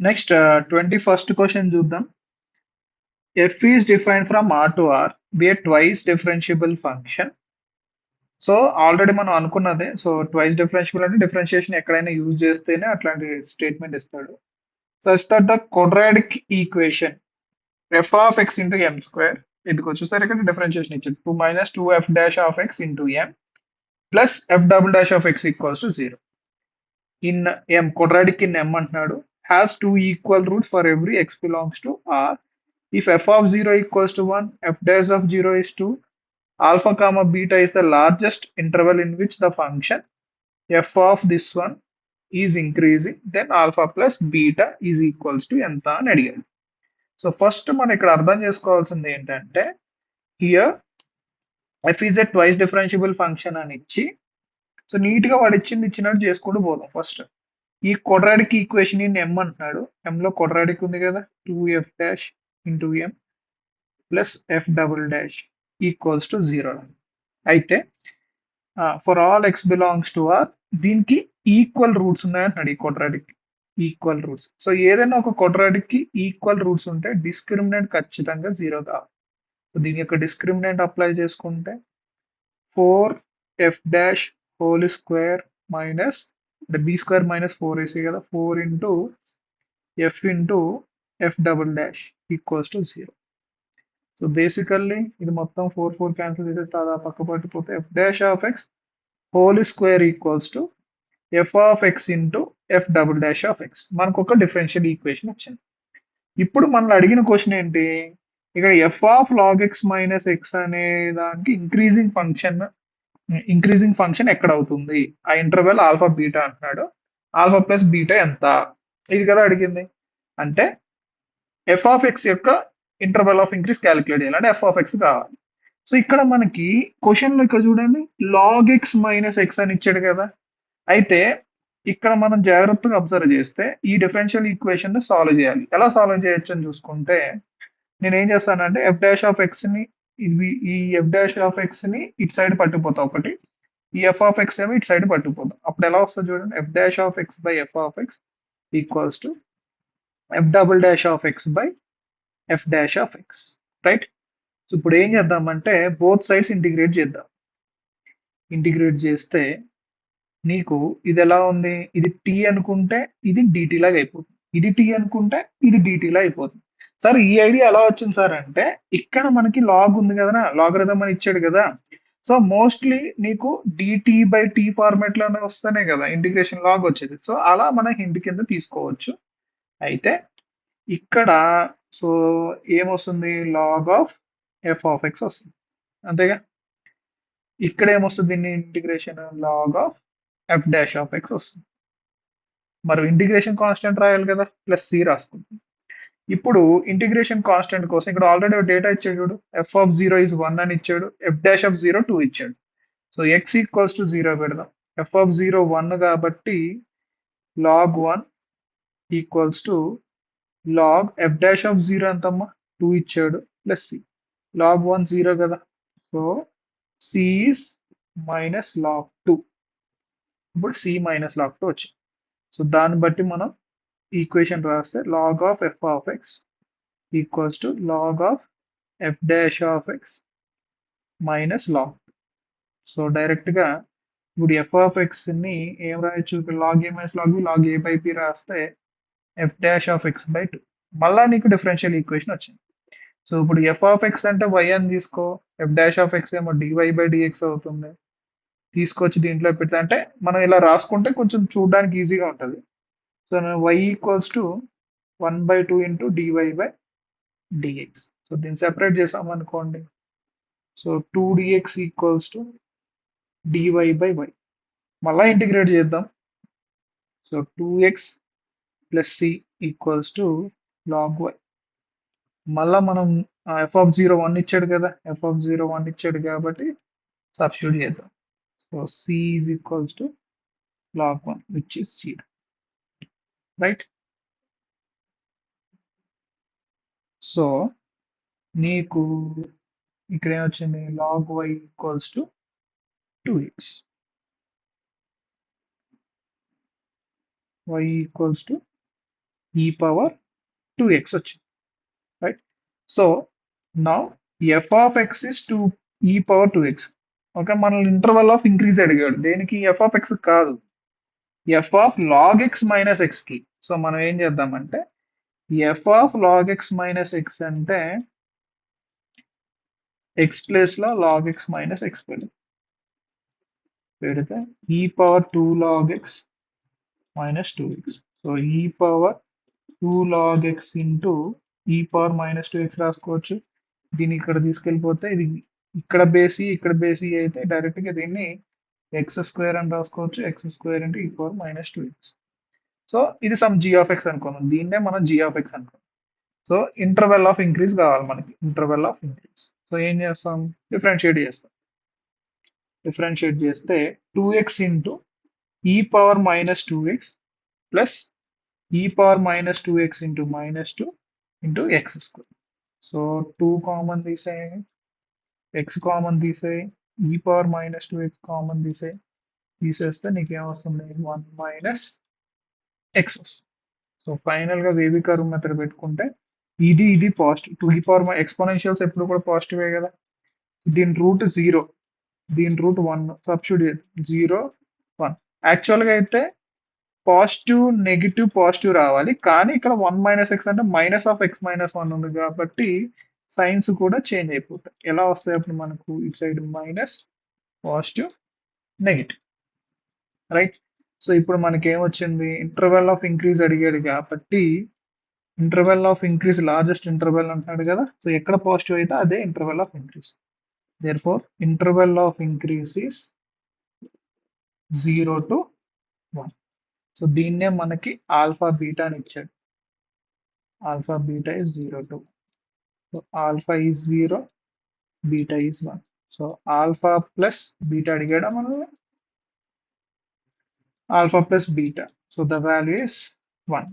Next 21st question చూద్దాం. F is defined from R to R, be a twice differentiable function. So already మనం అనుకున్నదే. So twice differentiable అంటే differentiation ఎక్కడైనా use చేస్తేనే అట్లాంటి statement ఇస్తాడు. Such that the quadratic equation f of x into m square, ఇదికి వచ్చేసరికి differentiation ఇచ్చాడు 2 minus 2f dash of x into M plus F double dash of x equals to 0 in m, quadratic in m అంటున్నాడు. Has two equal roots for every x belongs to R. If f of 0 equals to 1, f dash of 0 is 2, alpha comma beta is the largest interval in which the function f of this one is increasing, then alpha plus beta is equals to ఎంత అని అడిగాడు. So first మనం ఇక్కడ అర్థం చేసుకోవాల్సింది ఏంటంటే, here f is a twice differentiable function అని ఇచ్చి, సో నీట్ గా వాడు ఇచ్చినట్టు చేసుకుంటూ పోదాం. ఫస్ట్ ఈ క్వాడ్రాటిక్ ఈక్వేషన్ ఇన్ ఎం అంటున్నాడు. ఎం లో క్వాడ్రాటిక్ ఉంది కదా, 2f dash into M plus F double dash equals to 0. అయితే for all X belongs to R, దీనికి ఈక్వల్ రూట్స్ ఉన్నాయంటున్నాడు ఈ క్వాడ్రాటిక్. ఈక్వల్ రూట్స్, సో ఏదైనా ఒక క్వాడ్రాటిక్ కి ఈక్వల్ రూట్స్ ఉంటే డిస్క్రిమినెంట్ ఖచ్చితంగా 0 కావాలి. సో దీని యొక్క డిస్క్రిమినెంట్ అప్లై చేసుకుంటే 4f dash whole square minus అంటే బి స్క్వేర్ మైనస్ 4ac కదా, 4 into f into f double dash equals to 0. So basically ఇది మొత్తం 4 క్యాన్సిల్ చేసేస్తే అలా పక్క పట్టిపోతే f dash of x whole square equals to f of x into f double dash of x. మనకు ఒక differential equation వచ్చింది. ఇప్పుడు మనల్ని అడిగిన క్వశ్చన్ ఏంటి, ఇక్కడ F of log X minus X అనే దానికి ఇంక్రీజింగ్ ఫంక్షన్ ఎక్కడ అవుతుంది, ఆ ఇంటర్వెల్ ఆల్ఫా బీటా అంటున్నాడు. ఆల్ఫా ప్లస్ బీటా ఎంత, ఇది కదా అడిగింది. అంటే ఎఫ్ ఆఫ్ ఎక్స్ యొక్క ఇంటర్వెల్ ఆఫ్ ఇంక్రీస్ క్యాలిక్యులేట్ చేయాలి, అంటే ఎఫ్ ఆఫ్ ఎక్స్ కావాలి. సో ఇక్కడ మనకి క్వశ్చన్ లో ఇక్కడ చూడండి లాగ్ ఎక్స్ మైనస్ ఎక్స్ అని ఇచ్చాడు కదా. అయితే ఇక్కడ మనం జాగ్రత్తగా అబ్జర్వ్ చేస్తే ఈ డిఫరెన్షియల్ ఈక్వేషన్ ని సాల్వ్ చేయాలి. ఎలా సాల్వ్ చేయొచ్చు అని చూసుకుంటే, నేను ఏం చేస్తానంటే ఎఫ్ డాష్ ఆఫ్ ఎక్స్ ని ఈ ఎఫ్ డాష్ ఆఫ్ ఎక్స్ ని ఇటు సైడ్ పట్టుకుపోతా ఒకటి, ఈ ఎఫ్ ఆఫ్ ఎక్స్ ఏమో ఇటు సైడ్ పట్టుకుపోతాం. అప్పుడు ఎలా వస్తుంది చూడండి, F dash of x by F of x equals to F double dash of x by F dash of X, right. So ఇప్పుడు ఏం చేద్దామంటే బోత్ సైడ్స్ ఇంటిగ్రేట్ చేద్దాం. ఇంటిగ్రేట్ చేస్తే నీకు ఇది ఎలా ఉంది, ఇది టీ అనుకుంటే ఇది డిటి లాగా అయిపోతుంది, ఇది టీ అనుకుంటే ఇది డిటి లా అయిపోతుంది. సార్ ఈ ఐడియా ఎలా వచ్చింది సార్ అంటే, ఇక్కడ మనకి లాగ్ ఉంది కదా, లాగరిథం అని ఇచ్చాడు కదా. సో మోస్ట్లీ నీకు డిటి బై టీ ఫార్మాట్ లోనే వస్తేనే కదా ఇంటిగ్రేషన్ లాగ్ వచ్చేది. సో అలా మనం హింట్ కింద తీసుకోవచ్చు. అయితే ఇక్కడ సో ఏమొస్తుంది, log of F of X వస్తుంది, అంతేగా. ఇక్కడ ఏమొస్తుంది, దీన్ని integration log of F dash of X వస్తుంది. మరి ఇంటిగ్రేషన్ కాన్స్టెంట్ రాయాలి కదా, ప్లస్ సి రాసుకుంటాం. ఇప్పుడు ఇంటిగ్రేషన్ కాన్స్టెంట్ కోసం ఇక్కడ ఆల్రెడీ డేటా ఇచ్చాడు చూడు, ఎఫ్ ఆఫ్ 0 ఈజ్ 1 అని ఇచ్చాడు, ఎఫ్ డాష్ ఆఫ్ 0 2 ఇచ్చాడు. సో ఎక్స్ ఈక్వల్స్ టు 0 పెడదాం. ఎఫ్ ఆఫ్ 0 1 కాబట్టి log 1 equals to log F dash of 0 ఎంతమ్మా 2 ఇచ్చాడు ప్లస్ సి. లాగ్ 1 0 కదా, so C is minus log 2. ఇప్పుడు సి మైనస్ లాగ్ 2 వచ్చింది. సో దాన్ని బట్టి మనం ఈక్వేషన్ రాస్తే log of F of x equals to log of F dash of x minus log. So direct గా ఇప్పుడు ఎఫ్ ఆఫ్ ఎక్స్ ని ఏం రాయొచ్చు, log a minus log b, log a by p రాస్తే f dash of x by 2. మళ్ళా నీకు differential equation వచ్చింది. So ఇప్పుడు ఎఫ్ ఆఫ్ ఎక్స్ అంటే వై అని తీసుకో, ఎఫ్ డాష్ ఆఫ్ ఎక్స్ ఏమో డివై బై డిఎక్స్ అవుతుంది. తీసుకొచ్చి దీంట్లో పెడితే అంటే మనం ఇలా రాసుకుంటే కొంచెం చూడడానికి ఈజీగా ఉంటుంది. So y equals to 1/2 into DY by DX. So దీన్ని సెపరేట్ చేసాం అనుకోండి, so 2 dx equals to DY by Y. మళ్ళా ఇంటిగ్రేట్ చేద్దాం. So 2x plus C equals to log Y. మళ్ళా మనం ఎఫ్ ఆఫ్ 0 1 ఇచ్చాడు కదా, ఎఫ్ ఆఫ్ 0 1 ఇచ్చాడు కాబట్టి సబ్స్టిట్యూట్ చేద్దాం. So C is equals to log 1 which is 0, right. So నీకు ఇక్కడ ఏమొచ్చింది, log Y equals to 2x, y equals to e power 2x వచ్చింది, right? So now F of X is 2 E power 2x. Okay, మనల్ని interval of increase అడిగాడు, దేనికి? F of X కాదు, F of log X minus X కి. So మనం ఏం చేద్దామంటే F of log X minus X అంటే ఎక్స్ ప్లేస్ లో లాగ్ ఎక్స్ మైనస్ ఎక్స్ పెడితే E power 2 log X minus 2x. So E power 2 log X into E power minus 2x రాసుకోవచ్చు. దీన్ని ఇక్కడ తీసుకెళ్ళిపోతే ఇది ఇక్కడ బేసి అయితే డైరెక్ట్ గా దీన్ని ఎక్స్ స్క్వేర్ అని రాసుకోవచ్చు, X square into E power minus 2x. So ఇది సమ్ జీ ఆఫ్ ఎక్స్ అనుకుందాం, దీన్నే మనం జీ ఆఫ్ ఎక్స్ అనుకుందాం. సో ఇంటర్వెల్ ఆఫ్ ఇంక్రీజ్ కావాలి మనకి, ఇంటర్వెల్ ఆఫ్ ఇంక్రీజ్. సో ఏం చేస్తాం? డిఫరెన్షియేట్ చేస్తే 2x into E power minus 2x plus ఈ power minus 2x into minus 2 into X square. So 2 common తీసేయండి, ఎక్స్ కామన్ తీసేయి, ఈ పవర్ మైనస్ 2x కామన్ తీసేస్తే నీకు ఏమొస్తుంది? 1 మైనస్ ఎక్స్ వస్తుంది. సో ఫైనల్ గా వేవి కర్వ్ మెథడ్ పెట్టుకుంటే ఇది పాజిటివ్, 2 ఈ పవర్ ఎక్స్పోనెన్షియల్స్ ఎప్పుడు కూడా పాజిటివే కదా. దీని రూట్ 0, దీని రూట్ 1, సబ్స్టిట్యూట్ 0 1. యాక్చువల్ గా అయితే పాజిటివ్ నెగిటివ్ పాజిటివ్ రావాలి, కానీ ఇక్కడ 1 మైనస్ ఎక్స్ అంటే మైనస్ ఆఫ్ ఎక్స్ మైనస్ 1 ఉంది కాబట్టి సైన్స్ కూడా చేంజ్ అయిపోతాయి. ఎలా వస్తాయి అప్పుడు మనకు? ఇటు side minus, positive, negative, right? So ఇప్పుడు మనకి ఏమొచ్చింది? ఇంటర్వెల్ ఆఫ్ ఇంక్రీజ్ అడిగాడు కాబట్టి interval of increase largest interval అంటున్నాడు కదా. సో ఎక్కడ పాజిటివ్ అయితే అదే interval of increase. Therefore interval of increase is 0 to 1. So దీన్నే మనకి ఆల్ఫా బీటా అని ఇచ్చాడు. Alpha beta is 0 to 1. So alpha is 0, beta is 1. So alpha plus beta అడిగాడా మనం? Alpha plus beta. So the value is 1.